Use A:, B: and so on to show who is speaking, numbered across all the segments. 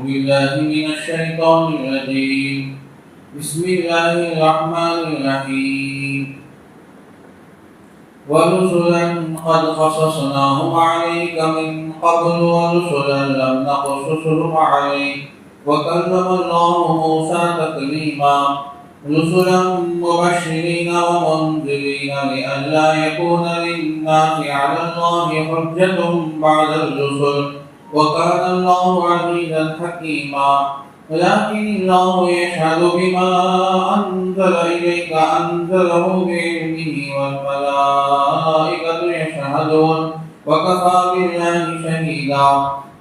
A: بالله من الشيطان الرجيم بسم الله الرحمن الرحيم ورسلا قد قصصناهم عليك من قبل ورسلا لم نقصصهم عليك وكلم الله موسى تكليما رسلا مبشرين ومنذرين لئلا يكون للناس على الله حجة بعد الرسل وكان الله عزيزا حكيما ولكن الله يشهد بما أنزل إليك أنزله بعلمه والملائكة يشهدون وكفى بالله شهيدا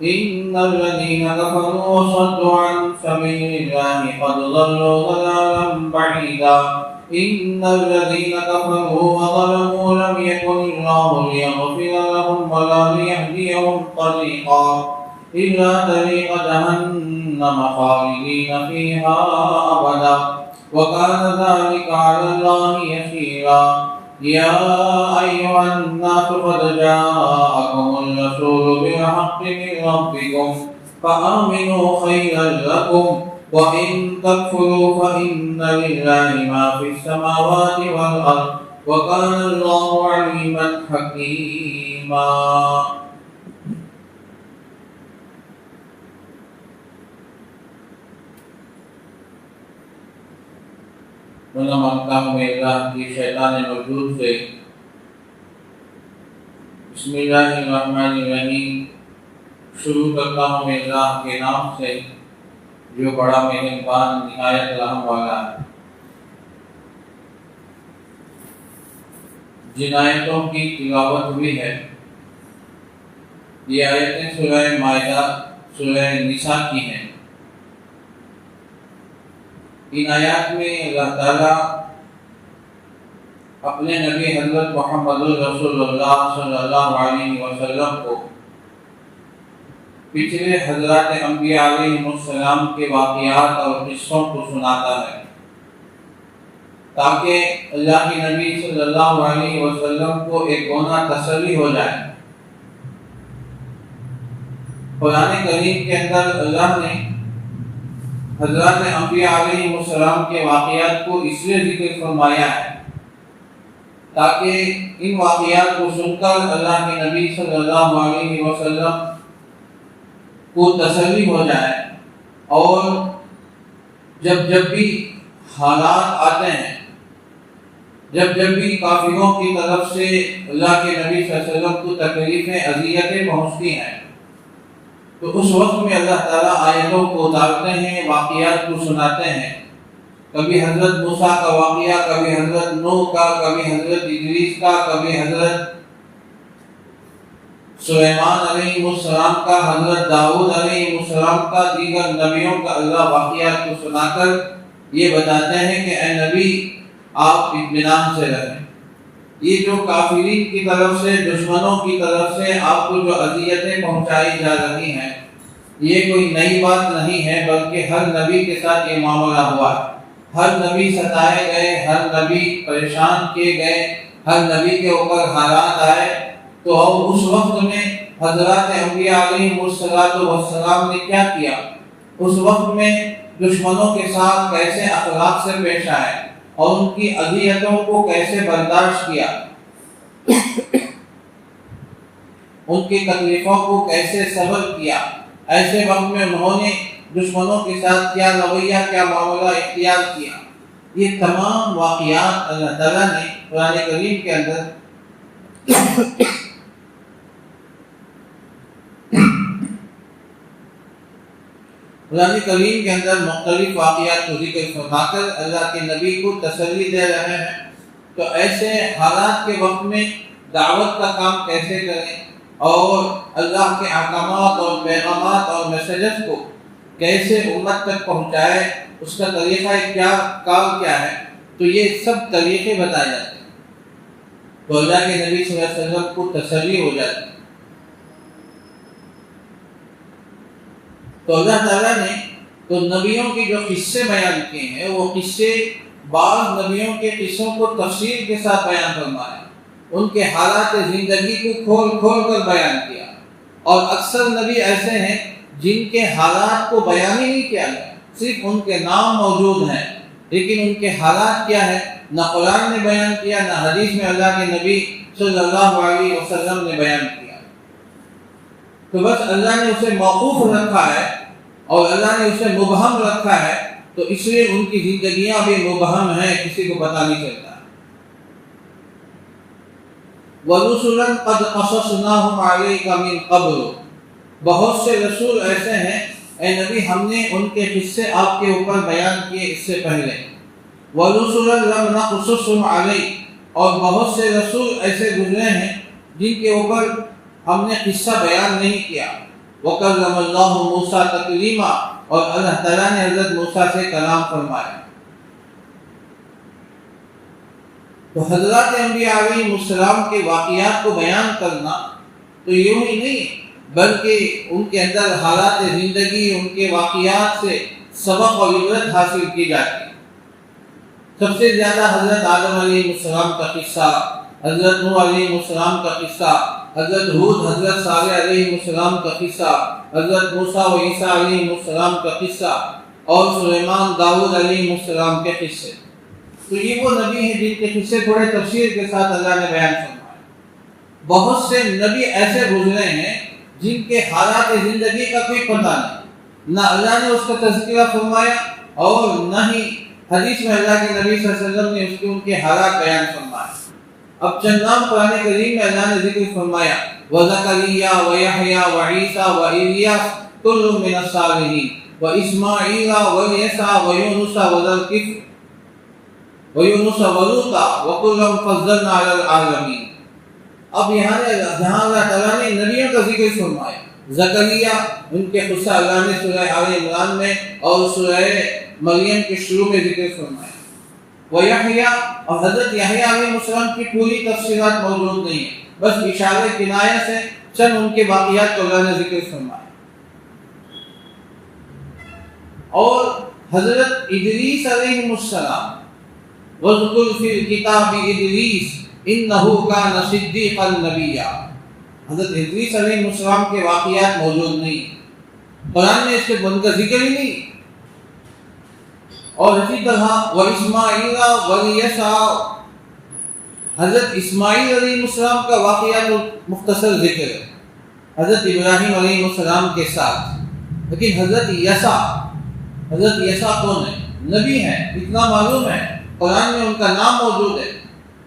A: إن الذين كفروا وصدوا عن سبيل الله قد ضلوا ضلالا بعيدا إن الذين كفروا وظلموا لم يكن الله ليغفر لهم ولا ليهديهم طريقا إلا طريق جهنم خالدين فيها أبدا وكان ذلك على الله يسيرا يا أيها الناس قد جاءكم الرسول بالحق من ربكم فآمنوا خيرا لكم وإن تكفروا فإن لله ما في السماوات والأرض وكان الله عليما حكيما میں مانگتا ہوں میں اللہ کی شیطان مردود سے بسم اللہ الرحمن الرحیم شروع کرتا ہوں میں اللہ کے نام سے جو بڑا مہربان نہایت رحم والا ہے۔ جن آیتوں کی تلاوت ہوئی ہے یہ آیتیں سورہ مائدہ سورہ نساء کی ہیں۔ ان آیات میں اللہ تعالیٰ اپنے نبی حضرت محمد رسول اللہ صلی اللہ علیہ وسلم کو پچھلے حضرات انبیاء علیہ السلام کے واقعات اور قصوں کو سناتا ہے تاکہ اللہ کے نبی صلی اللہ علیہ وسلم کو ایک گونا تسلی ہو جائے۔ قرآن کریم کے اندر اللہ نے حضرات انبیاء علیہ السلام کے واقعات کو اس لیے ذکر فرمایا ہے تاکہ ان واقعات کو سن کر اللہ کے نبی صلی اللہ علیہ وسلم کو تسلی ہو جائے، اور جب بھی حالات آتے ہیں، جب بھی کافروں کی طرف سے اللہ کے نبی صلی اللہ علیہ وسلم کو تکلیفیں اذیتیں پہنچتی ہیں تو اس وقت میں اللہ تعالیٰ آیتوں کو اتارتے ہیں، واقعات کو سناتے ہیں۔ کبھی حضرت موسیٰ کا واقعہ، کبھی حضرت نوح کا، کبھی حضرت ادریس کا، کبھی حضرت سلیمان علیہ السلام کا، حضرت داؤد علیہ السلام کا، دیگر نبیوں کا اللہ واقعات کو سنا کر یہ بتاتے ہیں کہ اے نبی آپ اطمینان سے رہیں۔ یہ جو کافرین کی طرف سے، دشمنوں کی طرف سے آپ کو جو اذیتیں پہنچائی جا رہی ہیں یہ کوئی نئی بات نہیں ہے، بلکہ ہر نبی کے ساتھ یہ معاملہ ہوا ہے۔ ہر نبی ستائے گئے، ہر نبی پریشان کیے گئے، ہر نبی کے اوپر حالات آئے، تو اس وقت میں حضرات انبیاء علیہ السلام نے کیا کیا؟ اس وقت میں دشمنوں کے ساتھ کیسے اخلاق سے پیش آئے اور ان کی اذیتوں کو کیسے برداشت کیا، ان کی تکلیفوں کو کیسے صبر کیا، ایسے وقت میں انہوں نے دشمنوں کے ساتھ کیا رویہ، کیا معاملہ اختیار کیا۔ یہ تمام واقعات اللہ تعالیٰ نے قرآن کریم کے اندر مختلف واقعات کو ذکر فرما کر اللہ کے نبی کو تسلی دے رہے ہیں۔ تو ایسے حالات کے وقت میں دعوت کا کام کیسے کریں اور اللہ کے احکامات اور پیغامات اور میسیجز کو کیسے امت تک پہنچائے، اس کا طریقہ کیا ہے، تو یہ سب طریقے بتائے جاتے ہیں تو اللہ کے نبی صلی اللہ علیہ وسلم کو تسلی ہو جاتی ہے۔ تو اللہ تعالیٰ نے تو نبیوں کی جو قصے بیان کیے ہیں وہ قصے بعض نبیوں کے قصوں کو تفصیل کے ساتھ بیان فرمایا، ان کے حالات زندگی کو کھول کھول کر بیان کیا، اور اکثر نبی ایسے ہیں جن کے حالات کو بیان ہی نہیں کیا گیا، صرف ان کے نام موجود ہیں لیکن ان کے حالات کیا ہے نہ قرآن نے بیان کیا نہ حدیث میں اللہ کے نبی صلی اللہ علیہ وسلم نے بیان کیا۔ تو بس اللہ نے اسے موقوف رکھا ہے اور اللہ نے اسے مبہم رکھا ہے، تو اس لیے ان کی زندگیاں بھی مبہم ہیں، کسی کو پتہ نہیں چلتا۔ وَرُسُلًا قَدْ قَصَصْنَاهُمْ عَلَيْكَ مِنْ قَبْلُ، بہت سے رسول ایسے ہیں اے نبی ہم نے ان کے قصے آپ کے اوپر بیان کیے اس سے پہلے۔ وَرُسُلًا لَمْ نَقْصُصْهُمْ عَلَيْكَ، اور بہت سے رسول ایسے گزرے ہیں جن کے اوپر ہم نے قصہ بیان نہیں کیا۔ وَكَلَّمَ اللَّهُ مُوسَىٰ تَكْلِيمًا، اور اللہ تعالیٰ نے حضرت موسیٰ سے کلام فرمایا۔ تو حضرات انبیاء علیہ السلام کے واقعات کو بیان کرنا تو یوں ہی نہیں بلکہ ان کے اندر حالات زندگی، ان کے واقعات سے سبق اور عبرت حاصل کی جاتی ہے۔ سب سے زیادہ حضرت آدم علیہ السلام کا قصہ، حضرت نوح علیہ السلام کا قصہ، حضرت ہود حضرت صالح علیہ السلام کا قصہ، حضرت موسیٰ و عیسیٰ علیہ السلام کا قصہ، اور سلیمان داؤد علیہ السلام کے قصے۔ تو یہ وہ نبی ہیں جن کے قصے تھوڑے تفصیل کے ساتھ اللہ نے بیان فرمایا۔ بہت سے نبی ایسے گزرے ہیں جن کے حالات زندگی کا کوئی پتہ نہیں، نہ اللہ نے اس کا تذکرہ فرمایا اور نہ ہی حدیث میں اللہ کے نبی صلی اللہ علیہ وسلم نے ان کے حالات بیان فرمائے۔ اب چند نام قرآن کریم میں اللہ نے ذکر فرمایا، وَزَكَرِيَّا وَيَحْيَا وَعِيسَىٰ وَإِلْيَاسَ كُلٌّ مِّنَ الصَّالِحِينَ وَإِسْمَاعِيلَ وَالْيَسَعَ وَيُونُسَ وَذَا الْكِفْلِ وَيُونُسَ وَلُوطًا وَكُلًّا فَضَّلْنَا عَلَى الْعَالَمِينَ۔ اب یہاں جہاں اللہ تعالیٰ نے نبیوں کا ذکر فرمایا، زکریا ان کے قصہ اللہ نے سورہ آل عمران میں اور سورہ مریم کے شروع میں ذکر فرمایا۔ وَيَحْيَا، اور حضرت یحییٰ علیہ السلام کی پوری تفصیلات موجود نہیں ہیں، بس اشارے کنایہ سے چند ان کے واقعات کو اللہ نے ذکر فرمایا۔ اور حضرت ادریس علیہ السلام، وَاذْكُرْ فِي الْكِتَابِ إِدْرِيسَ إِنَّهُ كَانَ صِدِّيقًا نَبِيًّا، حضرت ادریس علیہ السلام کے واقعات موجود نہیں، قرآن میں اس کے ان کا ذکر ہی نہیں۔ اور اسی طرح وَإِسْمَاعِيلَ وَالْيَسَعَ، حضرت اسماعیل علیہ السلام کا واقعات مختصر ذکر ہے حضرت ابراہیم علیہ السلام کے ساتھ، لیکن حضرت یسع کون ہے؟ نبی ہیں، اتنا معلوم ہے، قرآن میں ان کا نام موجود ہے،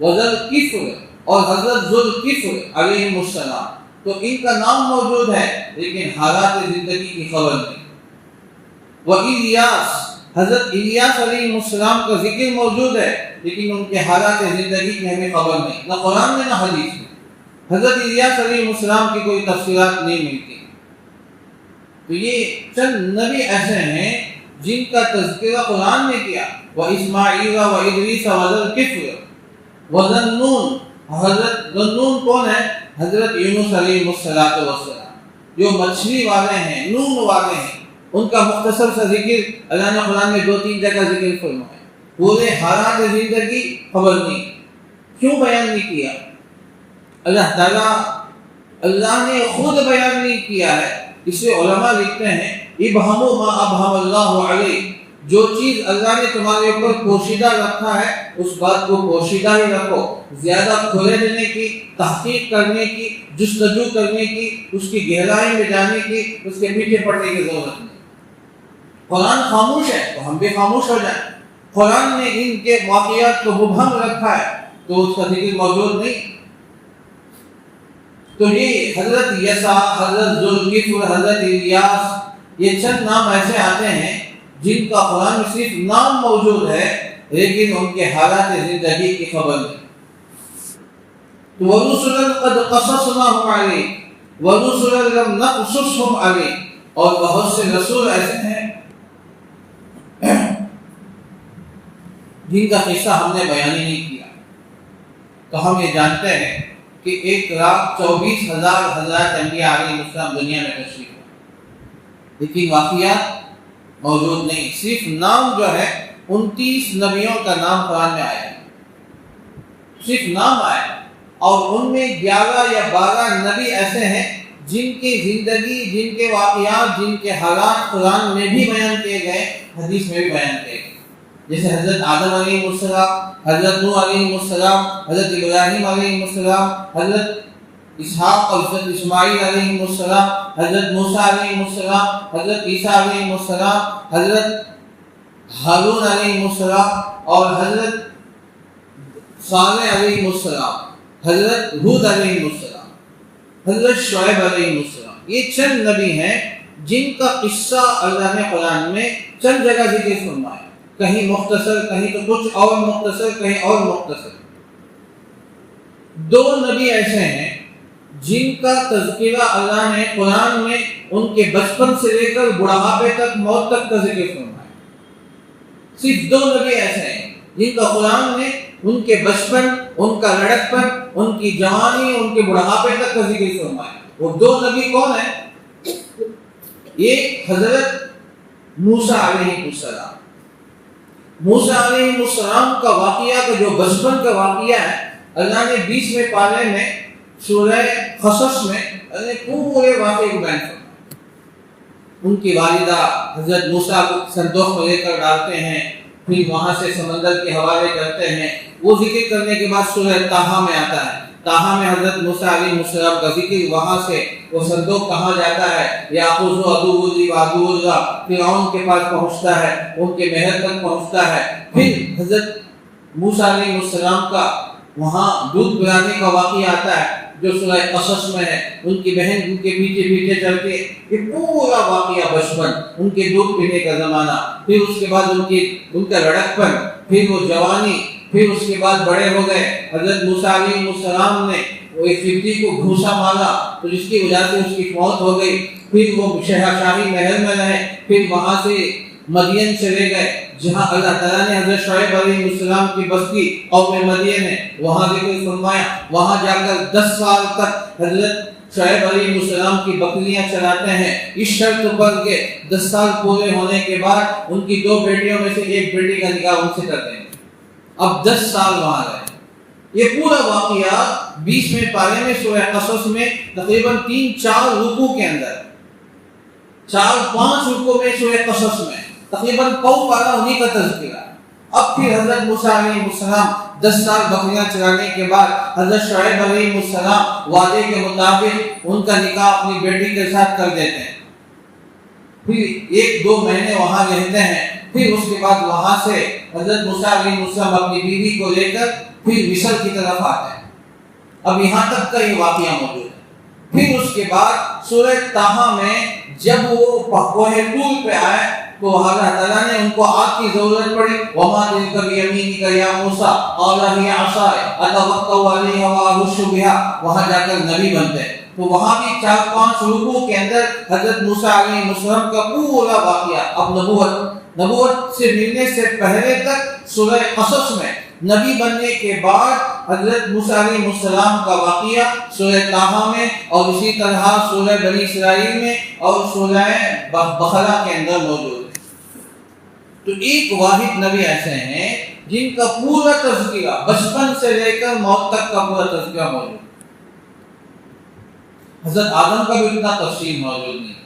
A: وذا الکفل، اور حضرت ذو الکفل علیہ السلام، تو ان کا نام موجود ہے لیکن حالات زندگی کی خبر نہیں۔ وَإِلْيَاسَ، حضرت الیاس علیہ السلام کا ذکر موجود ہے لیکن ان کے حالات زندگی کی ہمیں خبر نہیں، نہ قرآن میں نہ حدیث میں۔ حضرت الیاس علیہ السلام کی کوئی تفصیلات نہیں ملتی۔ تو یہ چند نبی ایسے ہیں جن کا تذکرہ قرآن نے کیا، وَإِسْمَاعِيلَ وَإِدْرِيسَ وَذَا الْكِفْلِ وَذَا النُّونِ، حضرت ذُوالنُّون کون ہے؟ حضرت یونس علیہ السلام، جو مچھلی والے ہیں، نون والے ہیں، ان کا مختصر سا ذکر اللہ نے قرآن میں 2-3 جگہ ذکر فرمایا۔ پورے حالات زندگی خبر نہیں، کیوں بیان نہیں کیا؟ اللہ نے خود بیان نہیں کیا ہے، اس لیے علماء لکھتے ہیں ابہموا ما ابہم اللہ علیہ، جو چیز اللہ نے تمہارے اوپر پوشیدہ رکھا ہے اس بات کو پوشیدہ ہی رکھو، زیادہ کھولے دینے کی، تحقیق کرنے کی، جستجو کرنے کی، اس کی گہرائی میں جانے کی، اس کے پیچھے پڑنے کی ضرورت نہیں۔ قرآن خاموش ہے تو ہم بھی خاموش ہو جائیں، قرآن نے ان کے واقعات کو مبہم رکھا ہے تو اس کا ذکر موجود نہیں۔ تو یہ حضرت یسع، حضرت ذوالکفل، حضرت الیاس، یہ چند نام ایسے آتے ہیں جن کا قرآن میں صرف نام موجود ہے لیکن ان کے حالات زندگی کی خبر نہیں۔ تو وَرُسُلًا قَدْ قَصَصْنَاهُمْ عَلَيْكَ وَرُسُلًا لَمْ نَقْصُصْهُمْ عَلَيْكَ، اور بہت سے رسول ایسے ہیں جن کا قصہ ہم نے بیان ہی نہیں کیا۔ تو ہم یہ جانتے ہیں کہ 1,24,000 حضرات انبیاء علیہ السلام دنیا میں تشریف ہیں، لیکن واقعات موجود نہیں، صرف نام جو ہے 29 نبیوں کا نام قرآن میں آیا ہے، صرف نام آیا، اور ان میں 11 یا 12 نبی ایسے ہیں جن کی زندگی، جن کے واقعات، جن کے حالات قرآن میں بھی بیان کیے گئے، حدیث میں بھی بیان کیے گئے. جیسے حضرت آدم علیہ السلام، حضرت نوح علیہ السلام، حضرت ابراہیم علیہ السلام، حضرت اسحاق اور حضرت اسماعیل علیہ السلام، حضرت موسیٰ علیہ السلام، حضرت عیسیٰ علیہ السلام، حضرت ہارون علیہ السلام، اور حضرت صالح علیہ السلام، حضرت ہود علیہ السلام، حضرت شعیب علیہ السلام. یہ چند نبی ہیں جن کا قصہ اللہ نے قرآن میں چند جگہ ذکر فرمایا، کہیں مختصر، کہیں تو کچھ اور مختصر، کہیں اور مختصر. 2 نبی ایسے ہیں جن کا تذکرہ اللہ نے قرآن میں ان کے بچپن سے لے کر بڑھاپے تک، موت تک کا ذکر فرمایا. صرف 2 نبی ایسے ہیں جن کا قرآن نے ان کے بچپن، ان کا لڑکپن، ان کی جوانی، ان کے بڑھاپے تک کا ذکر فرمایا. وہ 2 نبی کون ہیں؟ ایک حضرت موسیٰ علیہ السلام. موسیٰ علیہ السلام کا واقعہ، کا جو بچپن کا واقعہ ہے، اللہ نے 20ویں پارے میں سورہ قصص میں پورے واقعے کو بیان فرمایا. ان کی والدہ حضرت موسیٰ کو صندوق میں لے کر ڈالتے ہیں، پھر وہاں سے سمندر کے حوالے کرتے ہیں. وہ ذکر کرنے کے بعد سورہ طٰہٰ میں آتا ہے. طٰہٰ میں حضرت موسیٰ علیہ السلام کا ذکر، وہاں سے وہ صندوق کہاں جاتا ہے، یاخذ عدو لی وعدو اللہ، فرعون کے پاس پہنچتا ہے، ان کے محل تک پہنچتا ہے. پھر حضرت موسیٰ علیہ السلام کا وہاں دودھ پلانے کا واقعہ آتا ہے جو سورہ قصص میں ہے. ان کی بہن ان کے پیچھے پیچھے چل کے، یہ پورا واقعہ بچپن، ان کے دودھ پینے کا زمانہ، پھر اس کے بعد ان کا لڑکپن، پھر وہ جوانی، پھر اس کے بعد بڑے ہو گئے. حضرت موسیٰ علیہ السلام نے وہ ایک قبطی کو گھوسا مارا تو جس کی وجہ سے اس کی موت ہو گئی. پھر وہ شاہی محل میں رہے، پھر وہاں سے مدین چلے گئے جہاں اللہ تعالیٰ نے حضرت شعیب علیہ السلام کی بستی قوم مدین ہے وہاں ذکر فرمایا. وہاں جا کر 10 سال تک حضرت شعیب علیہ السلام کی بکریاں چلاتے ہیں، اس شرط پر کہ 10 سال پورے ہونے کے بعد ان کی 2 بیٹیوں میں سے ایک بیٹی کا نکاح ان سے کر دیں گے. اب 10 سال وہاں رہے. یہ پورا واقعہ 20ویں پارے میں سورہ قصص میں تقریباً 3-4 رکوع کے اندر، 4-5 رکوع میں سورہ قصص میں تقریباً پاؤں پارا انہی کا تذکرہ. اب پھر حضرت موسیٰ علیہ السلام 10 سال بکریاں چلانے کے بعد حضرت شعیب علیہ السلام وعدے کے مطابق ان کا نکاح اپنی بیٹی کے ساتھ کر دیتے ہیں. پھر 1-2 مہینے وہاں رہتے ہیں. پھر اس کے بعد وہاں سے حضرت موسیٰ علیہ السلام اپنی بیوی کو لے کر پھر مصر کی طرف آتے ہیں. اب یہاں تک کا یہ واقعہ موجود ہے. پھر اس کے بعد سورہ طٰہٰ میں جب وہ کوہ طور پہ آئے تو اللہ تعالیٰ نے ان کو آگ کی ضرورت پڑی. وَمَا تِلْكَ بِيَمِينِكَ يَا مُوسَىٰ قَالَ هِيَ عَصَايَ أَتَوَكَّأُ عَلَيْهَا وَأَهُشُّ بِهَا. وہاں جا کر نبی بنتے ہیں. تو وہاں بھی 4-5 رکوع کے اندر حضرت موسیٰ علیہ السلام کا پورا واقعہ. اب نبوت سے ملنے سے پہلے تک سورہ قصص میں، نبی بننے کے بعد حضرت موسیٰ علیہ السلام کا واقعہ سورہ طٰہٰ میں، اور اسی طرح سورہ بنی اسرائیل میں اور سورہ بقرہ کے اندر موجود ہے. تو ایک واحد نبی ایسے ہیں جن کا پورا تذکرہ بچپن سے لے کر موت تک کا پورا تذکرہ موجود ہے. حضرت آدم کا بھی اتنا تفصیل موجود نہیں،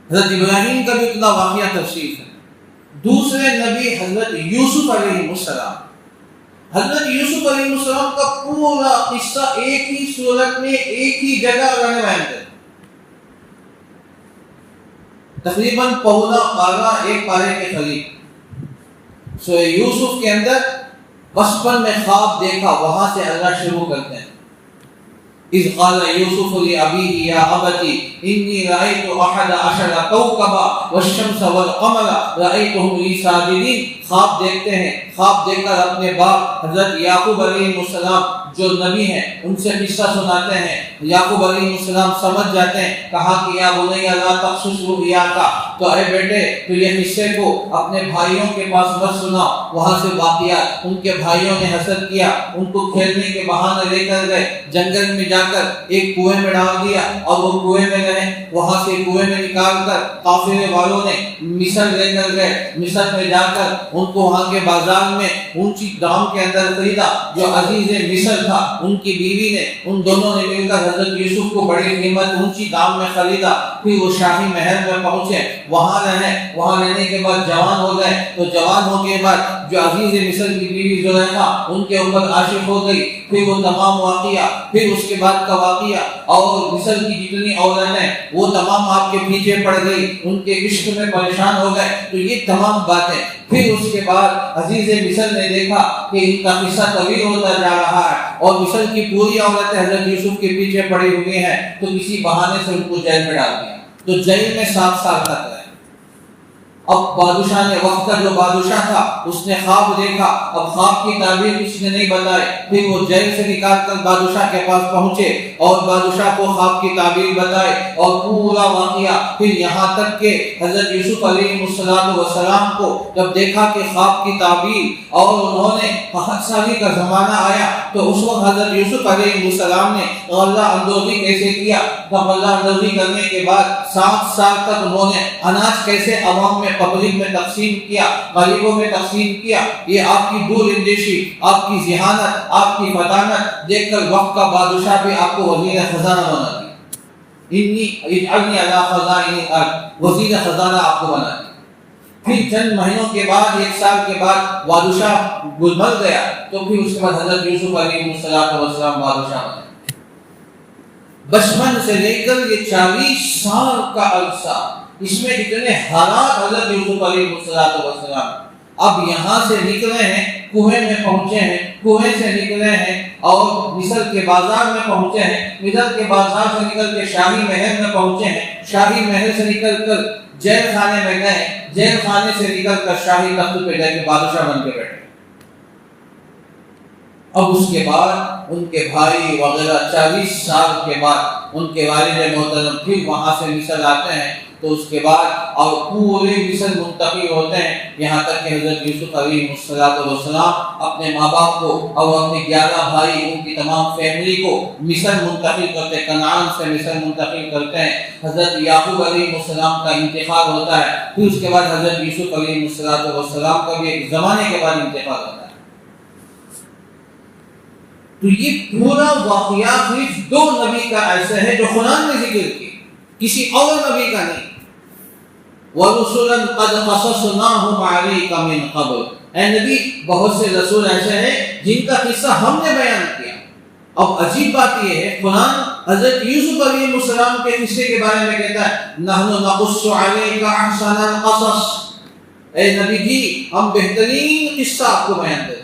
A: حضرت ابراہیم کا بھی اتنا واقعہ تفصیل ہے. دوسرے نبی حضرت یوسف علیہ السلام، حضرت یوسف علیہ السلام کا پورا قصہ ایک ہی صورت میں ایک ہی جگہ اللہ نے بیان کیا. تقریباً پونا پارہ، 1 پارے کے قریب. سورہ یوسف کے اندر بچپن میں خواب دیکھا، وہاں سے اللہ شروع کرتے ہیں. اذ قال یوسف لأبیہ یا ابتی انی رأیت 11 کوکبا والشمس والقمر رأیتهم لی ساجدین. خواب دیکھتے ہیں. خواب دیکھ کر اپنے باپ حضرت یعقوب علیہ السلام جو نبی ہیں ان سے قصہ سناتے ہیں. یعقوب علیہ السلام سمجھ جاتے ہیں. کہا کہ یا بنی لا تقصص رؤیاک، تو اے بیٹے تو یہ قصے کو اپنے بھائیوں کے پاس مت سنا. وہاں سے واقعات، ان کے بھائیوں نے حسد کیا، ان کو کھیلنے کے بہانے لے کر گئے، جنگل میں جا کر ایک کنویں میں ڈال دیا اور وہ کنویں میں رہے. وہاں سے کنویں میں نکال کر قافلے والوں نے مصر لے کر گئے. مصر میں جا کر ان کو وہاں کے بازار میں اونچی دام کے اندر خریدا. جو عزیز مصر تھا ان کی بیوی نے، ان دونوں نے مل کر حضرت یوسف کو بڑی قیمت اونچی دام میں خریدا، پھر وہ شاہی محل میں پہنچے، وہاں رہے، وہاں رہنے کے بعد جوان ہو گئے، تو جوان ہونے کے بعد جو عزیز مصر کی بیوی زلیخا ان کے اوپر عاشق ہو گئی، پھر وہ تمام واقعہ، پھر اس کے بعد کا واقعہ، اور مصر کی جتنی عورتیں وہ تمام آپ کے پیچھے پڑ گئی، ان کے عشق میں پریشان ہو گئے، تو یہ تمام باتیں، پھر اس کے بعد عزیز مصر نے دیکھا کہ ان کا قصہ طویل ہوتا جا رہا ہے اور مصر کی پوری عورتیں حضرت یوسف کے پیچھے پڑی ہوئی ہیں، تو کسی بہانے سے ان کو جیل میں ڈال دیا، تو جیل میں 7 سال تک رہے۔ اب بادشاہ نے، وقت کا جو بادشاہ تھا اس نے خواب دیکھا، اب خواب کی تعبیر کسی نے نہیں بتائی، پھر وہ جیل سے نکال کر بادشاہ کے پاس پہنچے اور بادشاہ کو خواب کی تعبیر بتائی اور پورا واقعہ، پھر یہاں تک کہ حضرت یوسف علیہ السلام کو جب دیکھا کہ خواب کی تعبیر اور انہوں نے 5 سالی کا زمانہ آیا، تو اس وقت حضرت یوسف علیہ السلام نے غلہ اندوزی کیسے کیا، غلہ اندوزی کرنے کے بعد 7 سال تک انہوں نے اناج کیسے عوام میں، پبلک میں تقسیم کیا، غریبوں میں تقسیم کیا، یہ آپ کی دور اندیشی، آپ کی ذہانت، آپ کی فطانت دیکھ کر وقت کا بادشاہ بھی آپ کو وزیر خزانہ بنا دیا، اجعلنی علی خزائن الارض، وزیر خزانہ آپ کو بنا دیا۔ پھر چند مہینوں کے بعد، 1 سال کے بعد بادشاہ مر گیا، تو پھر اس کے بعد حضرت یوسف علیہ السلام بادشاہ بنے۔ بچپن سے لے کر یہ 40 سال کا عرصہ، اس میں جتنے حالات حضرت یوسف علیہ السلام اب یہاں سے نکلے ہیں، کوہے میں پہنچے ہیں، کوہے سے نکلے ہیں اور مصر کے بازار میں پہنچے ہیں، مصر کے بازار سے نکل کے شاہی محل میں پہنچے ہیں، شاہی محل سے نکل کر جیل خانے میں گئے، جیل خانے سے نکل کر شاہی تخت پہ جا کے بادشاہ بن کے بیٹھے۔ اب اس کے بعد ان کے بھائی وغیرہ 40 سال کے بعد ان کے والد محترم پھر وہاں سے مصر آتے ہیں، تو اس کے بعد اور پورے مصر منتقل ہوتے ہیں، یہاں تک کہ حضرت یوسف علیہ السلام اپنے ماں باپ کو اور اپنے 11 بھائی، ان کی تمام فیملی کو مصر منتقل کرتے ہیں، کنعان سے مصر منتقل کرتے ہیں۔ حضرت یعقوب علیہ السلام کا انتقال ہوتا ہے، پھر اس کے بعد حضرت یوسف علیہ السلام کا بھی ایک زمانے کے بعد انتقال ہوتا ہے۔ تو یہ پورا واقعہ صرف 2 نبی کا ایسا ہے جو قرآن نے ذکر کی، کسی اور نبی کا نہیں۔ وَرُسُلًا قَدْ قَصَصْنَاهُمْ عَلَيْكَ مِنْ قَبْلُ، اے نبی بہت سے رسول ایسے ہیں جن کا قصہ ہم نے بیان کیا۔ اب عجیب بات یہ ہے، قرآن حضرت یوسف علیہ السلام کے قصے کے بارے میں کہتا ہے نَحْنُ نَقُصُّ عَلَيْكَ أَحْسَنَ الْقَصَصِ، اے نبی جی ہم بہترین قصہ آپ کو بیان کرتے ہیں۔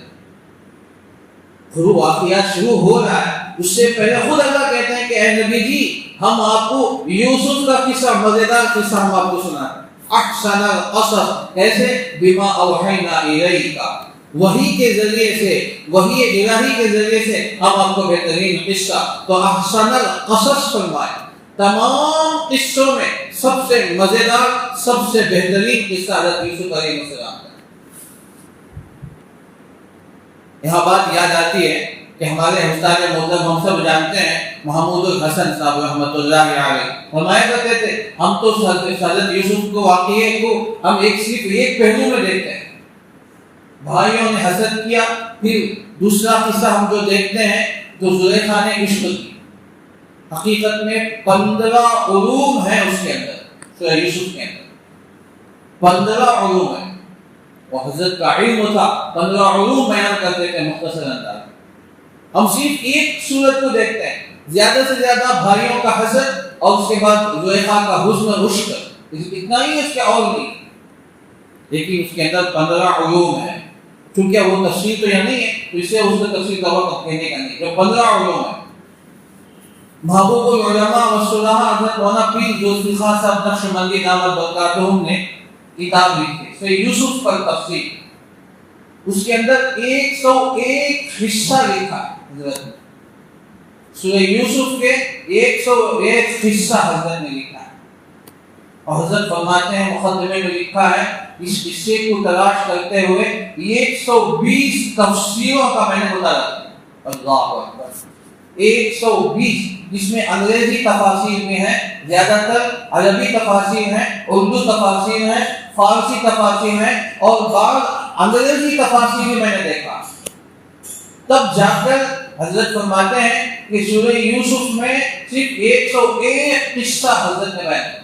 A: واقعات شروع ہو رہا ہے، اس سے پہلے خود اللہ کہتے ہیں کہ اے نبی جی ہم آپ کو یوسف کا قصہ، مزیدار قصہ ہم آپ کو سناتے ہیں۔ احسن القصص، کیسے؟ بما اوحینا الیک، وحی کے ذریعے سے، وحی الہی کے ذریعے سے ہم آپ کو بہترین قصہ، تو احسن القصص فرمائے، تمام قصوں میں سب سے مزیدار، سب سے بہترین قصہ حضرت یوسف علیہ السلام کا۔ یہاں بات یاد آتی ہے کہ ہمارے استاد محترم ہم سب جانتے ہیں محمود الحسن صاحب رحمۃ اللہ علیہ فرمایا کرتے تھے، ہم تو حضرت یوسف کو، واقعے کو ہم صرف ایک پہلو میں دیکھتے ہیں، بھائیوں نے حسد کیا، پھر دوسرا قصہ ہم جو دیکھتے ہیں تو زلیخا نے عشق کی، حقیقت میں 15 علوم ہیں اس کے اندر، سورہ یوسف کے اندر 15 علوم ہیں، وہ حضرت کا علم تھا، 15 علوم بیان کرتے تھے مختصر انداز میں۔ ہم صرف ایک صورت کو دیکھتے ہیں، زیادہ سے زیادہ بھائیوں کا حسد اور اس کے بعد زلیخا کا حسن رشک، اتنا ہی اس کے اور نہیں، لیکن اس کے اندر 15 علوم ہیں۔ چونکہ وہ تفسیر تو یہ نہیں ہے تو اسے اس کا تفسیر کا وقت کہنے کا نہیں، جو 15 علوم ہیں۔ محبوب العلماء والصلاح حضرت مولانا پیر جوزی خان صاحب نقشبندی دامت برکاتہم نے کتاب لکھی سورہ یوسف پر تفسیر، اس کے اندر 101 حصہ لکھا حضرت نے، سورہ یوسف کے 101 حصہ حضرت نے لکھا ہے، اور حضرت فرماتے ہیں مقدمے میں لکھا ہے اس قصے کو تلاش کرتے ہوئے 120 تفسیروں کا میں نے مطالعہ کیا، اللہ اکبر، 120، جس میں انگریزی تفاسیر میں ہیں، زیادہ تر عربی تفاسیر ہیں، اردو تفاسیر ہیں، فارسی تفاسیر ہیں، اور بعض انگریزی تفاسیر میں نے دیکھا۔ تب جا کر حضرت فرماتے ہیں کہ سورہ یوسف میں صرف 101 قصہ حضرت نے بیان کیا.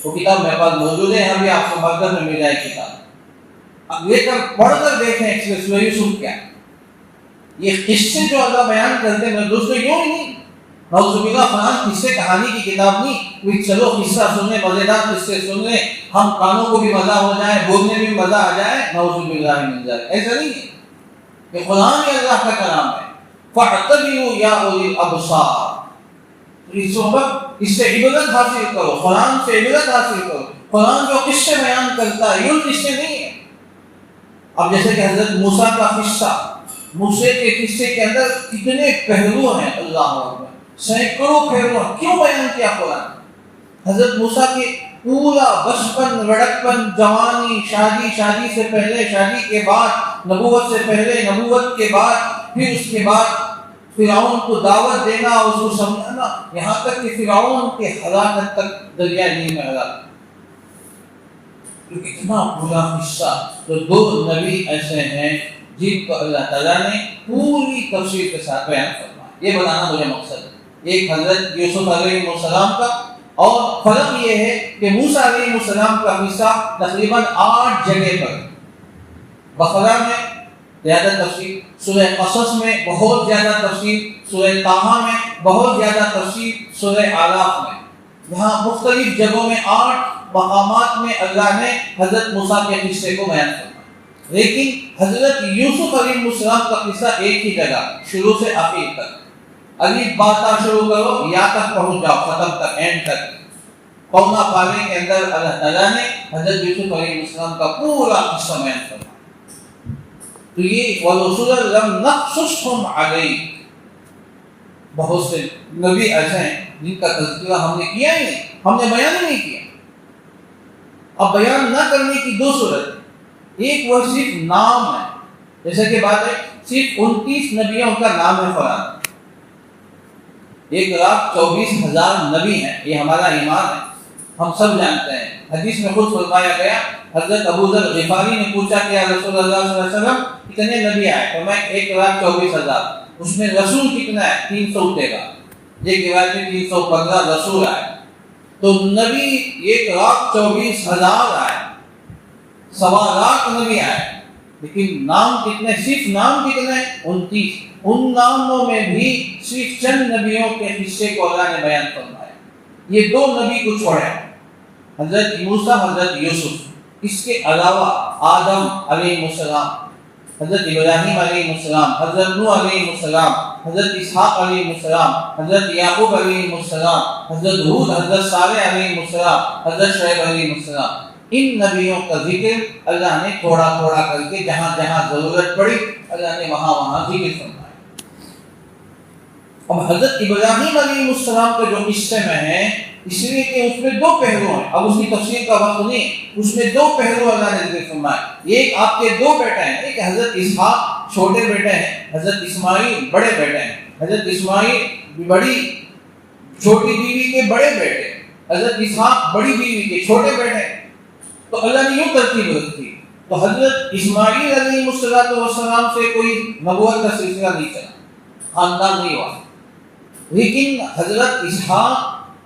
A: وہ کتاب میرے پاس موجود ہے, ابھی آپ کو مقدم میں مل جائے کتاب. اب لے کر پڑھ کر دیکھیں سورہ یوسف کیا. یہ قصے جو اللہ بیان کرتے ہیں میرے دوستوں, یوں ہی نہیں نعوذ باللہ فلان قصے کہانی کی کتاب نہیں, کوئی چلو قصہ سننے, مزیدار قصے سننے, ہم کانوں کو بھی مزہ ہو جائے, بولنے میں بھی مزہ آ جائے, نعوذ باللہ من ذلک. ایسا نہیں ہے. یہ قرآن یہ اللہ کا کلام ہے. فَاعْتَبِرُوا يَا أُولِي الْأَبْصَارِ, اس وقت اس سے عبرت حاصل کرو, قرآن سے عبرت حاصل کرو. قرآن جو قصے بیان کرتا ہے یہ قصے نہیں ہے. اب جیسے کہ حضرت موسیٰ کا قصہ, موسیٰ کے قصے کے اندر کتنے پہلو ہیں, اللہ اکبر, سینکڑوں پہلو. کیوں بیان کیا قرآن؟ حضرت موسیٰ کے پورا بچپن, لڑکپن, جوانی, شادی سے پہلے, شادی کے بعد, نبوت سے پہلے, نبوت کے بعد, پھر اس کے بعد فرعون کو دعوت دینا, اس کو سمجھانا, یہاں تک کہ فرعون کے ہلاکت تک دریائے نیل میں ہلاک. اتنا پورا قصہ. تو 2 نبی ایسے ہیں جن کو اللہ تعالیٰ نے پوری تفصیل کے ساتھ بیان فرمایا. یہ بتانا مجھے مقصد ہے. ایک حضرت یوسف علیہ السلام کا, اور فرق یہ ہے کہ موسیٰ علیہ السلام کا قصہ تقریباً 8 جگہ پر. بقرہ میں زیادہ تفصیل, سورہ قصص میں بہت زیادہ تفصیل, سورہ طٰہٰ میں بہت زیادہ تفصیل, سورہ اعراف میں. یہاں مختلف جگہوں میں 8 مقامات میں اللہ نے حضرت موسیٰ کے قصے کو بیان فرمایا. لیکن حضرت یوسف علیہ السلام کا قصہ ایک ہی جگہ, شروع سے آخر تک. الف باتا شروع کرو, یا تک پہنچ جاؤ, ختم تک, اینڈ تک. پونا پارے کے اندر اللہ تعالیٰ نے حضرت یوسف علیہ السلام کا پورا قصہ بیان فرمایا. تو یہ وَرُسُلًا لَمْ نَقْصُصْهُمْ عَلَيْكَ, بہت سے نبی ایسے ہیں جن کا تذکرہ ہم نے کیا ہی نہیں, ہم نے بیان ہی نہیں کیا. اب بیان نہ کرنے کی 2 صورت. ایک وہ صرف نام ہے, جیسے کہ بات ہے صرف 29 نبیوں کا نام ہے قرآن. 1,24,000 نبی ہیں, یہ ہمارا ایمان ہے, ہم سب جانتے ہیں. حدیث میں خود فرمایا گیا, حضرت ابو ذر غفاری نے پوچھا کہ یا رسول اللہ صلی اللہ علیہ وسلم کتنے نبی آئے؟ فرمایا 1,24,000. اس میں رسول کتنا ہے؟ 313. یہ روایت میں 315 رسول آئے. تو نبی 1,24,000 آئے, 1,25,000 نبی آئے, لیکن نام کتنے؟ صرف نام کتنے؟ 29. ان ناموں میں بھی صرف چند نبیوں کے حصے کو اللہ نے بیان فرمایا. یہ 2 نبی کو چھوڑے, حضرت موسیٰ, حضرت یوسف. اس کے علاوہ آدم علیہ السلام, حضرت ابراہیم علیہ السلام, حضرت نوح علیہ السلام, حضرت اسحاق علیہ السلام, حضرت یعقوب علیہ السلام, حضرت ہود, حضرت صالح علیہ السلام, حضرت شعیب علیہ السلام. ان نبیوں کا ذکر اللہ نے تھوڑا تھوڑا کر کے جہاں جہاں ضرورت پڑی اللہ نے وہاں وہاں ذکر فرمایا. اب حضرت ابراہیم علیہ السلام کا جو قصے میں ہے, اس لیے کہ اس میں 2 پہلو ہیں. اب اس کی تفصیل کا وقت نہیں, اس میں 2 پہلو اللہ نے ذکر فرمایا. ایک آپ کے 2 بیٹے ہیں, ایک حضرت اسحاق چھوٹے بیٹے ہیں, حضرت اسماعیل بڑے بیٹے ہیں. حضرت اسماعیل بڑی چھوٹی بیوی کے بڑے بیٹے, حضرت اسحاق بڑی بیوی کے چھوٹے بیٹے. تو اللہ نے یوں ترتیب رکھی. تو حضرت اسماعیل علیہ السلام سے کوئی نبوت کا سلسلہ نہیں چلا, خاندان نہیں ہوا. لیکن حضرت اسحاق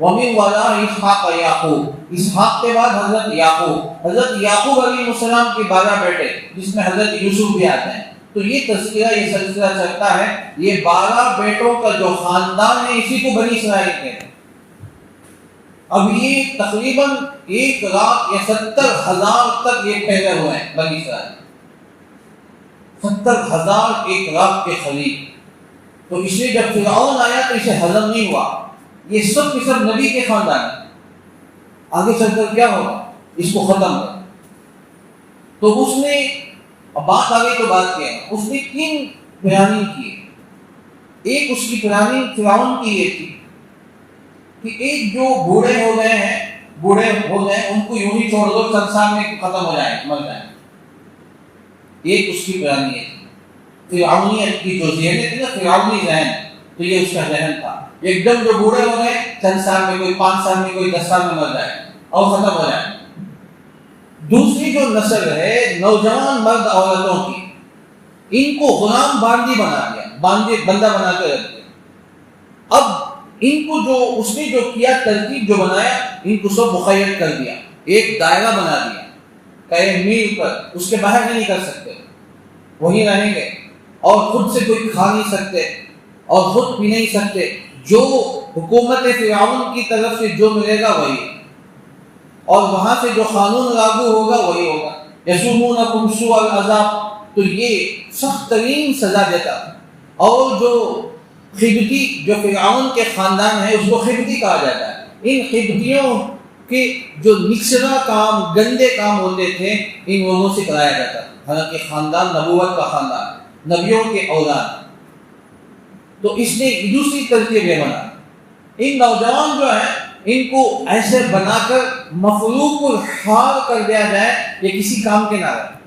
A: وَمِنْ وَرَاءِ إِسْحَاقَ يَعْقُوبَ, اسحاق کے بعد حضرت یعقوب, حضرت یعقوب علیہ السلام کے 12 بیٹے جس میں حضرت یوسف بھی آتے ہیں. تو یہ تذکرہ, یہ سلسلہ چلتا ہے. یہ 12 بیٹوں کا جو خاندان ہے اسی کو بنی اسرائیل کہتے ہیں. اب یہ تقریباً 1,70,000 تک یہ پھیلے ہوئے ہیں بنی اسرائیل, 70,000 1,00,000 کے قریب. تو اس لیے جب فرعون آیا تو اسے ہضم نہیں ہوا. یہ سب کے سب نبی کے خاندان ہیں, آگے چل کر کیا ہوگا, اس کو ختم کر. تو اس نے, اب بات آگے تو بات کیا, اس نے 3 پلاننگ کی. ایک اس کی پلاننگ فرعون کی یہ تھی کہ ایک جو بوڑھے ہو گئے ان کو یوں ہی چھوڑ دو, چند سال میں ختم ہو جائیں, مر جائیں. ایک اس کی پلاننگ ہے. فرعونیت کی جو ذہن تھی نا, فرعونی ذہن, تو یہ اس کا ذہن تھا. ایک دم جو بوڑھے ہو گئے, چند سال میں, کوئی 5 سال میں, کوئی 10 سال میں مر جائے اور ختم ہو جائے. دوسری جو نسل ہے نوجوان مرد عورتوں کی, ان کو غلام باندی بنا دیا، بندہ بنا کے رکھ دیا۔ اب ان کو جو اس نے جو کیا، ترتیب جو بنایا، ان کو سب مقید کر دیا، ایک دائرہ بنا دیا کہ میل پر، اس کے باہر نہیں نکل سکتے، وہی رہیں گے، اور خود سے کوئی کھا نہیں سکتے اور خود پی نہیں سکتے، جو حکومت فرعون کی طرف سے جو ملے گا وہی، اور وہاں سے جو قانون لاگو ہوگا وہی ہوگا۔ یسومونکم سوء العذاب، تو یہ سخت ترین سزا دیتا۔ اور جو خبتی، جو فرعون کے خاندان ہے، اس کو خبتی کہا جاتا ہے۔ ان خبتیوں کے جو نکسرا کام، گندے کام ہوتے تھے، ان لوگوں سے کرایا جاتا تھا، حالانکہ خاندان نبوت کا خاندان، نبیوں کے اولاد۔ تو اس نے دوسری ترتیب یہ بنا، ان نوجوان جو ہیں ان کو ایسے بنا کر مفلوق الحال کر دیا جائے، یہ کسی کام کے نہ رہے۔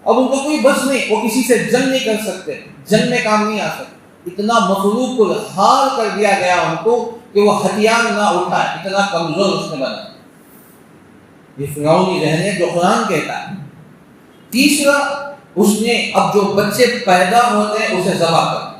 A: اب ان کو کوئی بس نہیں، وہ کسی سے جنگ نہیں کر سکتے، جنگ میں کام نہیں آ سکتے، اتنا مفلوق الحال کر دیا گیا ان کو کہ وہ ہتھیار نہ اٹھائے، اتنا کمزور اس نے بنا۔ یہ فرعونی ذہن ہے جو قرآن کہتا ہے۔ تیسرا، اس نے اب جو بچے پیدا ہوتے ہیں اسے ذبح کر دیا۔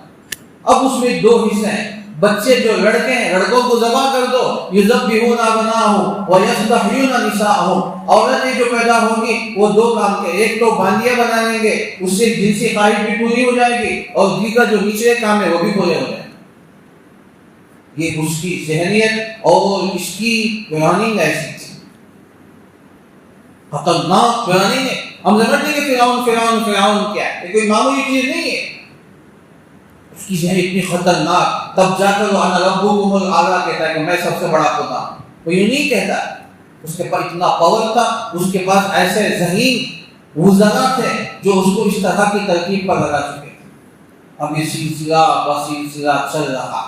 A: اب اس میں دو حصے ہیں، بچے جو لڑکے ہیں لڑکوں کو ذبح کر دو، یذبحون ابناءهم ویستحیون نساءهم، عورتیں جو پیدا ہوں گی وہ دو کام کے، ایک تو باندیاں بنا لیں گے، اس سے جنسی خواہش بھی پوری ہو جائے گی، اور دیگر جو نیچے کام ہے وہ بھی پورے ہو جائیں گے۔ یہ اس کی ذہنیت اور اس کی پلاننگ ایسی تھی، خطرناک پلاننگ ہے۔ ہم سمجھتے ہیں کہ فرعون کیا ہے، یہ کوئی معمولی چیز نہیں ہے، اس کی ذہن اتنی خطرناک۔ تب جا کر وہ انا ربکم الاعلی کہتا ہے کہ میں سب سے بڑا خدا ہوں، وہ یوں نہیں کہتا، اس کے پاس اتنا پاور تھا، اس کے پاس ایسے ذہین وزراء تھے جو اس کو اس طرح کی ترکیب پر لگا چکے تھے۔ اب یہ سلسلہ بسلسلہ چل رہا،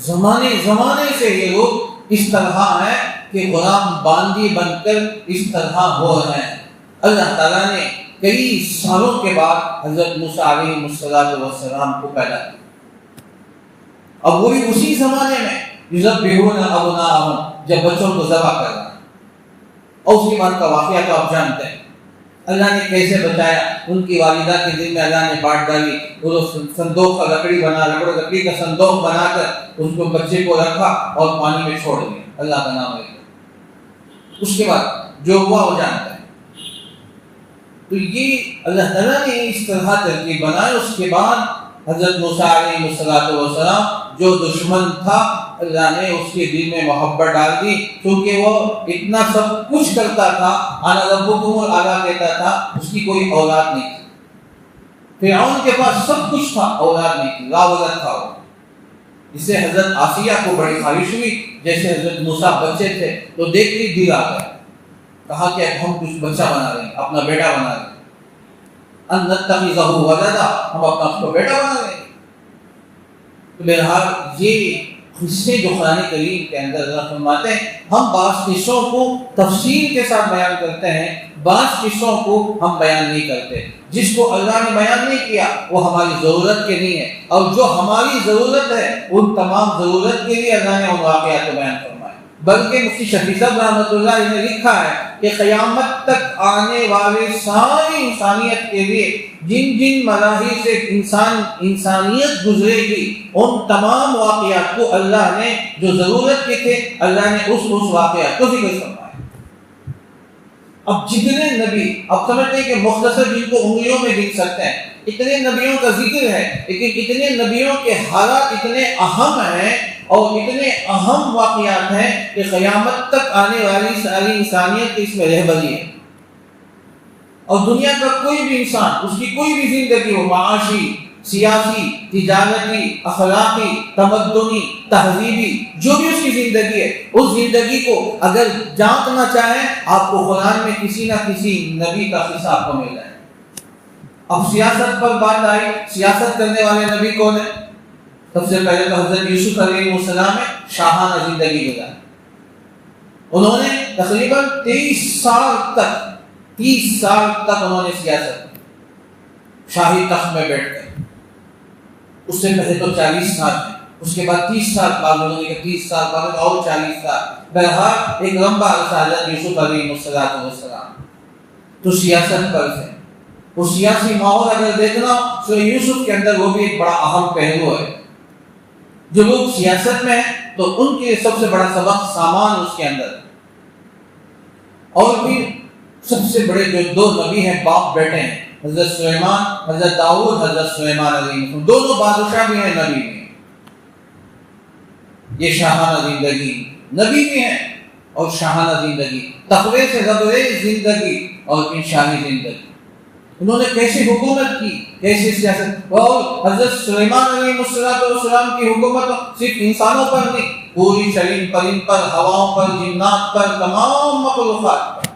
A: زمانے سے یہ لوگ اس طرح ہیں کہ غلام باندی بن کر اس طرح ہو رہے ہیں۔ اللہ تعالیٰ نے کئی سالوں کے بعد حضرت موسیٰ علیہ السلام کو پیدا کیا۔ اب وہی اسی زمانے میں یذبحون ابناءهم، جب بچوں کو ذبح کر رہا ہے، اور اس کے بعد کا واقعہ تو آپ جانتے ہیں، اللہ نے کیسے بچایا۔ ان کی والدہ کے دل میں اللہ نے بانٹ ڈالی، وہ صندوق کا لکڑی کا صندوق بنا کر اس کو بچے کو رکھا اور پانی میں چھوڑ دیا، اللہ کا نام لے کر۔ اس کے بعد جو ہوا وہ جانتا ہے۔ تو یہ اللہ تعالیٰ نے اس طرح ترتیب بنایا۔ اس کے بعد حضرت موسیٰ علیہ السلام جو دشمن تھا، اللہ نے اس کے دل میں محبت ڈال دی، کیونکہ وہ اتنا سب کچھ کرتا تھا، انا ربکم الاعلی کہتا تھا، اس کی کوئی اولاد نہیں تھی۔ فرعون کے پاس سب کچھ تھا، اولاد نہیں تھی، لاولد تھا وہ۔ اس سے حضرت آسیہ کو بڑی خواہش ہوئی، جیسے حضرت موسیٰ بچے تھے تو دیکھتے دل آ گئے، کہا کہ اب ہم کچھ بچہ بنا رہے ہیں، اپنا بیٹا بنا رہے ہیں، ان نتخذہ ولدا، ہم اپنا اس کو بیٹا بنا رہے ہیں۔ تو بہرحال یہ قصے جو قرآن کریم کے اندر اللہ فرماتے ہیں، ہم بعض قصوں کو تفصیل کے ساتھ بیان کرتے ہیں، بعض قصوں کو ہم بیان نہیں کرتے۔ جس کو اللہ نے بیان نہیں کیا وہ ہماری ضرورت کے نہیں ہے، اور جو ہماری ضرورت ہے ان تمام ضرورت کے لیے اللہ نے ان واقعات کو بیان فرمایا۔ بلکہ مفتی شفیع صاحب رحمۃ اللہ علیہ نے لکھا ہے کہ قیامت تک آنے والے ساری انسانیت کے لیے جن جن مراحل سے انسانیت گزرے گی، ان تمام واقعات کو اللہ نے جو ضرورت کے تھے اللہ نے اس واقعات کو ذکر فرمایا۔ اب جتنے نبی، اب سمجھتے ہیں کہ مختصر جن کو انگلیوں میں گن سکتے ہیں، اتنے نبیوں کا ذکر ہے، لیکن اتنے نبیوں کے حالات اتنے اہم ہیں اور اتنے اہم واقعات ہیں کہ قیامت تک آنے والی ساری انسانیت اس میں رہبری ہے۔ اور دنیا کا کوئی بھی انسان، اس کی کوئی بھی زندگی ہو، معاشی، سیاسی، تجارتی، اخلاقی، تمدنی، تہذیبی، جو بھی اس کی زندگی ہے، اس زندگی کو اگر جانچنا چاہیں آپ کو قرآن میں کسی نہ کسی نبی کا قصہ آپ کو مل جائے۔ اب سیاست پر بات آئی، سیاست کرنے والے نبی کون ہیں؟ سب سے پہلے تو حضرت یوسف علیہ السلام نے شاہانہ زندگی گزاری۔ انہوں نے تقریباً 30 سال تک انہوں نے سیاست کی، شاہی تخت میں بیٹھ کر۔ اس سے پہلے تو 40 سال ہیں، اس کے بعد 30 سال بعد انہوں نے 30 سال بعد اور 40 سال، بہرحال ایک لمبا عرصہ حضرت یوسف علیہ السلام تو سیاست پر تھے۔ وہ سیاسی ماحول اگر دیکھنا سورہ یوسف کے اندر وہ بھی ایک بڑا اہم پہلو ہے. جو لوگ سیاست میں ہیں تو ان کے سب سے بڑا سبق سامان اس کے اندر. اور بھی سب سے بڑے جو دو نبی ہیں باپ بیٹے ہیں, حضرت سلیمان, حضرت داؤد, حضرت سلیمان علیہ السلام, دونوں بادشاہ بھی ہیں نبی بھی ہیں. یہ شاہانہ زندگی, نبی بھی ہیں اور شاہانہ زندگی, تقوی سے زبریز زندگی اور انشانی زندگی. انہوں نے کیسی حکومت کی, کیسی سیاست. اور حضرت سلیمان علیہ السلام کی حکومت صرف انسانوں پر نہیں, پوری شرین پرند پر, ہواؤں پر, جنات پر, تمام مخلوقات پر.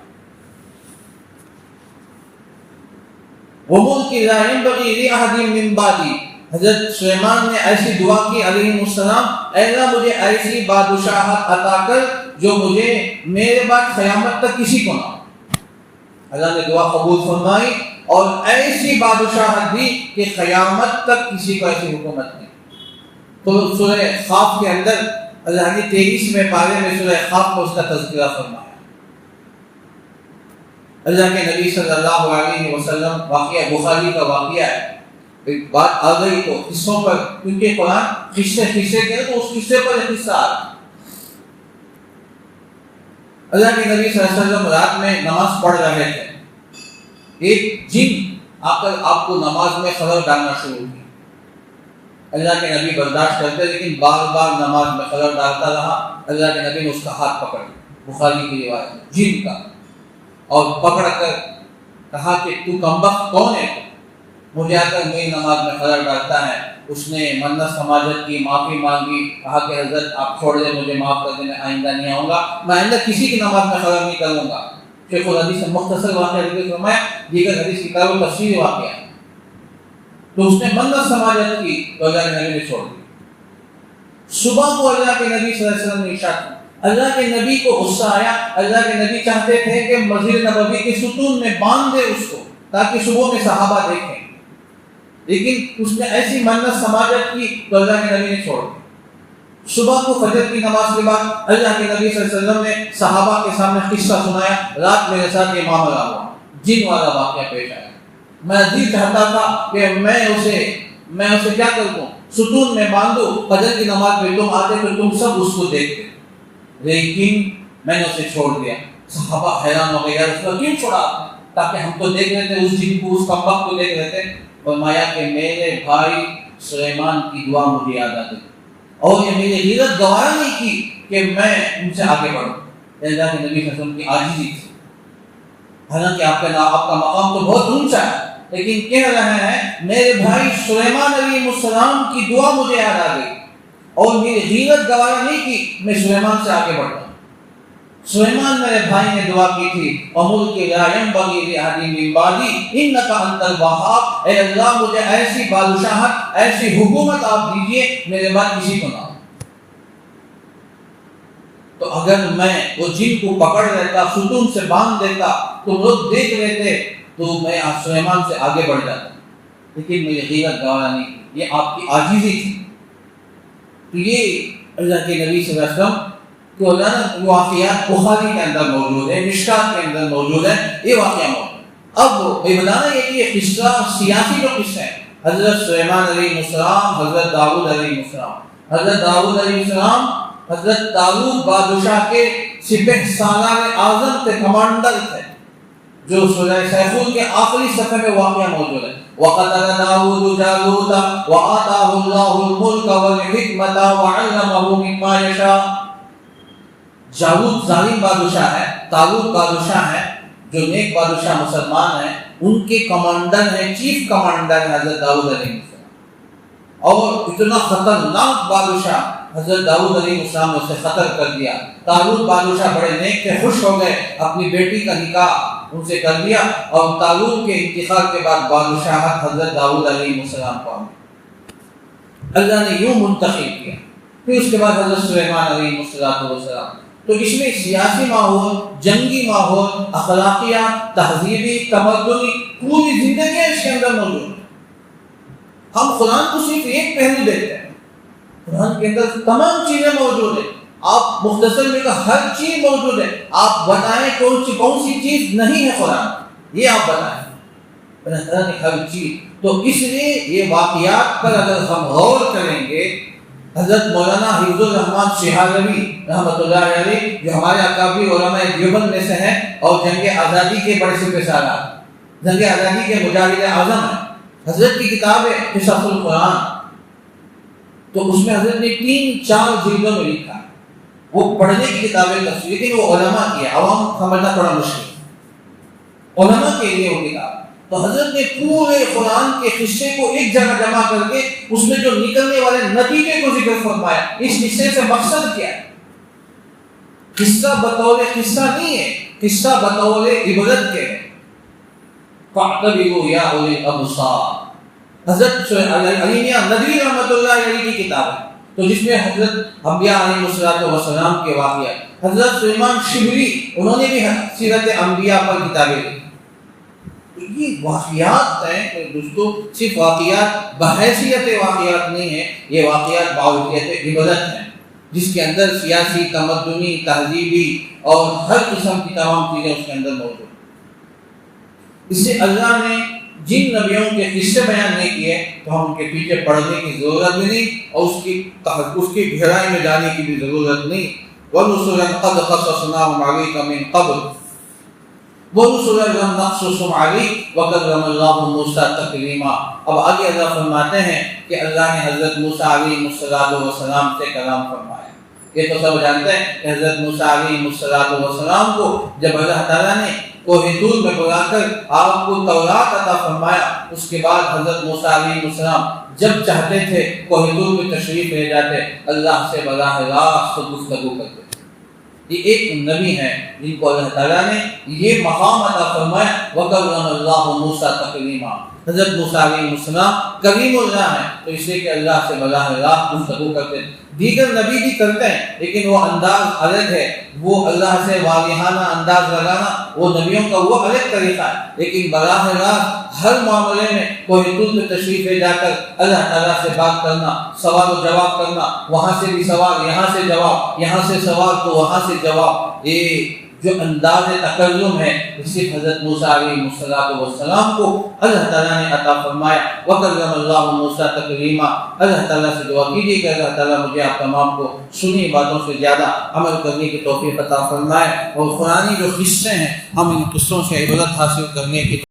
A: وَمُلْكِ لَا يَنبَغِي لِأَحَدٍ مِّن بَعْدِي, حضرت سلیمان نے ایسی دعا کی علیہ السلام, اے اللہ مجھے ایسی بادشاہت عطا کر جو مجھے میرے بعد قیامت تک کسی کو نہ. اللہ نے دعا قبول فرمائی اور ایسی بادشاہت دی کہ قیامت تک کسی کو ایسی حکومت نہیں. تو سورہ قاف کے اندر اللہ نے 23ویں پارے میں سورہ قاف کو اس کا تذکرہ فرمایا. اللہ کے نبی صلی اللہ علیہ وسلم, واقعہ بخاری کا واقعہ ہے, ایک بات آ گئی تو قصوں پر, کیونکہ قرآن قصے کے تو اس قصے پر ایک قصہ آ گیا. اللہ کے نبی صلی اللہ علیہ وسلم رات میں نماز پڑھ رہے تھے. ایک جن آ کر آپ کو نماز میں خلل ڈالنا شروع کی. اللہ کے نبی برداشت کرتے لیکن بار بار نماز میں خلل ڈالتا رہا. اللہ کے نبی نے اس کا ہاتھ پکڑ لیا, بخاری کی روایت ہے, جن کا, اور پکڑ کر کہا کہ تو کمبخت کون ہے, مجھے آ کر میری نماز میں خلل ڈالتا ہے. اس نے منت سماجت کی, معافی مانگی, کہا کہ حضرت آپ چھوڑ دیں, مجھے معاف کر دیں, میں آئندہ نہیں آؤں گا, میں آئندہ کسی کی نماز میں خلل نہیں کروں گا. شیخ الحدیث نے مختصر واقعہ ذکر فرمایا, دیگر حدیث کی کتاب تفسیر واقعہ. تو اس نے منت سماجت کی تو اللہ کے نبی نے چھوڑ دی. صبح کو اللہ کے نبی صلی اللہ علیہ وسلم نے ارشاد کیا, اللہ کے نبی کو غصہ آیا. اللہ کے نبی چاہتے تھے کہ مسجد نبوی کے ستون میں باندھ دے اس کو تاکہ صبح میں صحابہ دیکھیں, لیکن اس نے ایسی منت سماجت کی تو اللہ کے نبی نے چھوڑ دی. صبح کو فجر کی نماز کے بعد اللہ کے نبی صلی اللہ علیہ وسلم نے صحابہ کے سامنے قصہ سنایا. رات میرے ساتھ یہ معاملہ ہوا, جن والا واقعہ پیش آیا. میں دل چاہتا تھا کہ میں اسے کیا کر دوں, ستون میں باندھوں, فجر کی نماز میں تم آتے تو تم سب اس کو دیکھتے, لیکن میں نے اسے چھوڑ دیا. صحابہ حیران ہو گئے, یار اس کو کیوں چھوڑا, تاکہ ہم تو دیکھ رہے تھے اس جن کو, اس کمبخت کو دیکھ رہے تھے. فرمایا کہ میرے بھائی سلیمان کی دعا مجھے یاد آ گئی اور یہ میری غیرت گوارا نہیں کی کہ میں ان سے آگے بڑھوں. اللہ کے نبی صلی اللہ علیہ وسلم کی عاجزی تھی. حالانکہ آپ کا مقام تو بہت اونچا ہے, لیکن کہہ رہے ہیں میرے بھائی سلیمان علیہ السلام کی دعا مجھے یاد آ گئی اور میری غیرت گوارا نہیں کی میں سلیمان سے آگے بڑھتا. سلیمان میرے بھائی نے دعا کی تھی, وَمُلْكِ لَا يَنبَغِي لِأَحَدٍ مِّن بَعْدِي إِنَّكَ أَنْتَ الْوَهَّابُ, اے اللہ مجھے ایسی بادشاہت, ایسی حکومت آپ دیجئے میرے بعد کسی کو نہ. تو اگر میں وہ جن کو پکڑ لیتا, ستون سے باندھ دیتا, تو لوگ دیکھ لیتے تو میں سلیمان سے آگے بڑھ جاتا, لیکن میری غیرت گوارا نہیں کی. یہ آپ کی عاجزی تھی. تو یہ اللہ کے نبی صلی اللہ علیہ وسلم کو واقعات بخاری کے اندر موجود ہے, مشکات کے اندر موجود ہے, یہ واقعہ موجود ہے. اب میں بتانا یہ کہ یہ قصہ سیاسی جو قصہ ہے, حضرت سلیمان علیہ السلام, حضرت داؤد علیہ السلام. حضرت داؤد علیہ السلام, حضرت داؤد بادشاہ کے سپہ سالار اعظم تھے, کمانڈر تھے, جو سورہ سیفون کے آخری صفحے میں واقعہ موجود ہے. وَقَتَلَ دَاوُودُ جَالُوتَ وَآتَاهُ اللَّهُ الْمُلْكَ وَالْحِكْمَةَ وَعَلَّمَهُ مِمَّا يَشَاءُ. جالوت ظالم بادشاہ ہے, طالوت بادشاہ ہے, جو نیک بادشاہ مسلمان ہیں, ان کے کمانڈر ہیں, چیف کمانڈر ہیں حضرت داؤد علیہ السلام. اور اتنا خطرناک بادشاہ حضرت داؤد علیہ السلام نے اسے قتل کر دیا. طالوت بادشاہ بڑے نیک تھے, خوش ہو گئے, اپنی بیٹی کا نکاح ان سے کر دیا, اور طالوت کے انتقال کے بعد بادشاہت حضرت داؤد علیہ السلام کو اللہ نے یوں منتخب کیا. پھر اس کے بعد حضرت سلیمان علیہ السلام. تو اس میں سیاسی ماحول, جنگی ماحول, اخلاقیات, تہذیبی, تمدنی, پوری زندگی اس کے اندر موجود ہے. ہم قرآن کو صرف ایک پہلو دیتے ہیں, قرآن کے اندر تمام چیزیں موجود ہیں. آپ مختصر میں ہر چیز موجود ہے, آپ بتائیں کون سی چیز نہیں ہے قرآن, یہ آپ بتائیں. اللہ تعالیٰ نے ہر چیز. تو اس لیے یہ واقعات پر اگر ہم غور کریں گے، حضرت مولانا حفظ الرحمان شہالوی رحمۃ اللہ علیہ جو ہمارے اکابر علماء دیوبند میں سے ہیں اور جنگ آزادی کے بڑے سپہ سالار، جنگ آزادی کے مجاہد اعظم ہیں، حضرت کی کتاب ہے قصص القرآن. تو اس میں حضرت نے 3-4 جلدوں میں لکھا ہے. وہ پڑھنے کی کتابیں تفسیر، لیکن وہ علماء کی ہے، عوام سمجھنا تھوڑا مشکل، علماء کے لیے وہ کتاب. تو حضرت نے پورے قرآن کے قصے کو ایک جگہ جمع کر کے اس میں جو نکلنے والے نتیجے کو ذکر فرمایا. اس قصے سے مقصد کیا ہے؟ قصہ بطور قصہ نہیں ہے، قصہ بطور عبرت کے ہے. فَاعْتَبِرُوا يَا أُولِي الْأَبْصَارِ، حضرت علی میاں ندوی رحمۃ اللہ علیہ کی کتاب ہے، تو جس میں حضرت انبیاء علیہ السلام کے واقعات. حضرت سلیمان شبلی انہوں نے بھی سیرت انبیاء پر کتابیں لکھی. یہ واقعات ہیں دوستو، صرف واقعات بحیثیت واقعات نہیں ہیں، یہ واقعات باوجیت عبرت ہیں، جس کے اندر سیاسی، تمدنی، تہذیبی اور ہر قسم کی تمام چیزیں اس کے اندر موجود ہیں. اس سے اللہ نے جن نبیوں کے قصے بیان نہیں کیے تو ہم ان کے پیچھے پڑھنے کی ضرورت بھی نہیں اور اس کی گہرائی میں جانے کی بھی ضرورت نہیں. وَرُسُلًا قَدْ قَصَصْنَاهُمْ عَلَيْكَ مِنْ قَبْلُ وَرُسُلًا لَمْ نَقْصُصْهُمْ عَلَيْكَ وَكَلَّمَ اللَّهُ مُوسَىٰ تَكْلِيمًا. اب آگے اللہ فرماتے ہیں کہ اللہ نے حضرت موسیٰ علیہ السلام سے کلام فرمایا. یہ تو سب جانتے ہیں کہ حضرت موسیٰ علیہ السلام کو جب اللہ تعالیٰ نے کوہ طور میں بلا کر آپ کو تورات عطا فرمایا، اس کے بعد حضرت موسیٰ علیہ السلام جب چاہتے تھے کوہ طور میں تشریف لے جاتے، اللہ سے براہ راست گفتگو کرتے. یہ ایک نبی ہیں جن کو اللہ تعالیٰ نے یہ مقام عطا فرمایا، وَكَلَّمَ اللَّهُ مُوسَىٰ تَكْلِيمًا. حضرت موسیٰ علیہ السلام کریم اللہ ہیں، تو اس لیے کہ اللہ سے براہ راست گفتگو کرتے. دیگر نبی بھی کرتے ہیں لیکن وہ انداز الگ ہے، وہ اللہ سے واضحانہ انداز لگانا وہ نبیوں کا وہ الگ طریقہ ہے. لیکن براہ راست ہر معاملے میں کوہ طور میں تشریف لے جا کر اللہ تعالیٰ سے بات کرنا، سوال و جواب کرنا، وہاں سے بھی سوال، یہاں سے جواب، یہاں سے سوال تو وہاں سے جواب، یہ جو انداز تکلم ہے صرف حضرت موسیٰ علیہ السلام کو اللہ تعالیٰ نے عطا فرمایا. وَكَلَّمَ اللَّهُ مُوسَىٰ تَكْلِيمًا. اللہ تعالیٰ سے دعا کیجیے کہ اللہ تعالیٰ مجھے آپ تمام کو سنی باتوں سے زیادہ عمل کرنے کی توفیق عطا فرمائے، اور قرآنی جو قصے ہیں ہم ان قصوں سے عبرت حاصل کرنے کی